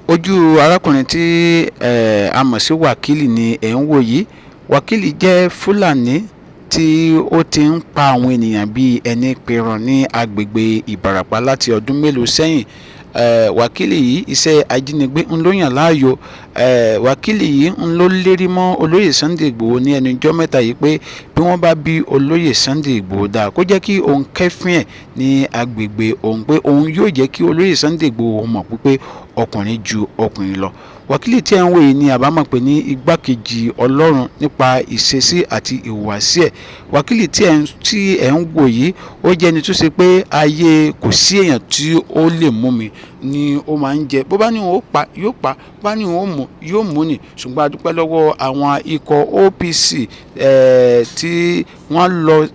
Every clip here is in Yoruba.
ojú arákùnrin tí a mọ̀ sí Wakili ni ẹ̀ ń wò yìí. Wakili jẹ́ Fúlàní tí ó ti ń pa àwọn ènìyàn bíi ẹni pẹran ní agbègbè Ìbàràpá láti ọdún mélòó sẹ́yìn. Wakili yìí iṣẹ́ ajínigbé ń ló yàn láàyò. Wakili yìí ń ló lérí mọ́ olóyè Sunday Igboho ní ẹnu ijọ́ mẹ́ta yìí pé bí wọ́n bá bí olóyè Sunday Igboho dáa kó jẹ́ kí òun kẹ́fín ẹ̀ ní agbègbè òun pé òun yóò jẹ́ kí olóyè Sunday Igboho mọ̀ pé ọkùnrin ju ọkùnrin lọ. Wakili tí ẹ̀ ń wò yìí ni àbá mọ̀ pé ní igbákejì Ọlọ́run nípa ìṣesí àti ìhùwàsí ẹ̀. Wakili tí ẹ̀ ń wò yìí ó jẹ́ ẹni tó ṣe pé ayé kò sí èèyàn tí ó lè mú mi ni ó máa ń jẹ. Bó bá ní òun ó pa yóò pa, bó bá ní òun ó mú yóò mú ni. Ṣùgbọ́n a dúpẹ́ lọ́wọ́ àwọn ikọ̀ OPC tí wọ́n lọ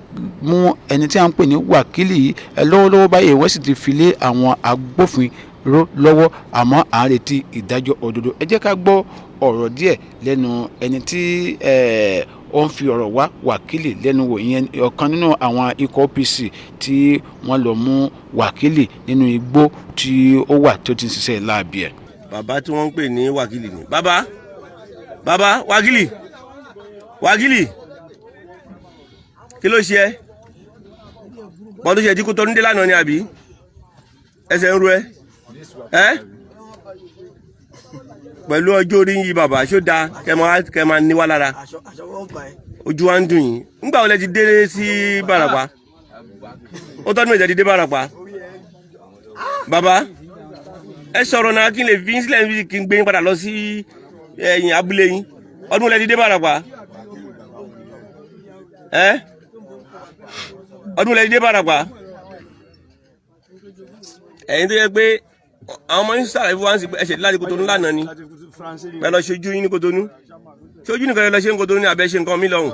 mú ẹni tí a ń pè ní Wakili yìí lọ́wọ́lọ́wọ́ báyìí wọ́n sì ti fi lé àwọn agbófinró lọ́wọ́ àmọ́ à ń retí ìdájọ́ òdodo. Ẹ jẹ́ ká gbọ́ ọ̀rọ̀ díẹ̀ lẹ́nu ẹni tí ó ń fi ọ̀rọ̀ wá Wakili lẹ́nu wò, ìyẹn ọ̀kan nínú àwọn ikọ̀ OPC tí wọ́n lọ mú Wakili nínú igbó tí ó wà tó ti ń ṣiṣẹ́ láabi ẹ̀. Bàbá tí wọ́n ń pè ní Wakili ni. Bàbá Wakili kí ló ṣe ẹ́? Bọ́n tó ṣe tí kò tó ní dé lánàá ni àbí? Ẹsẹ̀ ń ro ẹ́? Pẹ̀lú ọjọ́ orí yìí bàbá ṣó dáa kẹ́ máa ní wá lára? Ojú wa ń dùn yín. Nígbà wo lẹ ti dé sí Ìbàràpá? Ó tọ́dún méjì ti dé Ìbàràpá. Bàbá ẹ sọ̀rọ̀ náà kí n lè fi sílẹ̀ níbi kí n gbé yín padà lọ sí ẹ̀yìn abúlé yín. Ọdún lẹ ti dé Ìbàràpá? Ọdún lẹ ti dé Ìbàràpá? Ẹ̀yin tó yẹ pé àwọn ọmọ yín sàlàyé fún wa ń sì ẹsẹ̀ láti Kòtónú lánàá ni ẹ lọ ṣojú yín ní Kòtónú. Ṣojú nìkan ẹ lọ ṣe ń Kòtónú ní abẹ́ ṣe nǹkan mi lọ́hùn.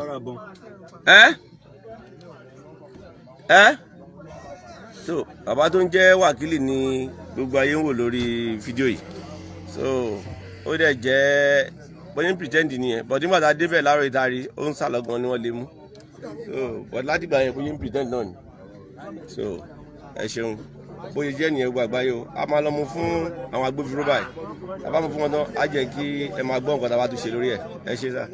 So bàbá tó ń jẹ́ Wakili ni gbogbo ayé ń wò lórí fídíò yìí. So ó dẹ̀ jẹ́ bóyá ń pretend nìyẹn but nígbà tá a débẹ̀ láàárọ̀ ìdarí ó ń sàlọ́gbọ̀n ni wọ́n lè mú. So but láti gbà yẹn bóyá ń pretend náà ni. So ẹ ṣeun bóyá jẹ́ nìyẹn gbogbo àgbáyé o. A máa lọ mú fún àwọn agbófinró báyìí. A bá mú fún wọn tán á jẹ́ kí ẹ máa gbọ́ nǹkan tá a bá tún ṣe lórí ẹ̀. Ẹ ṣé sà.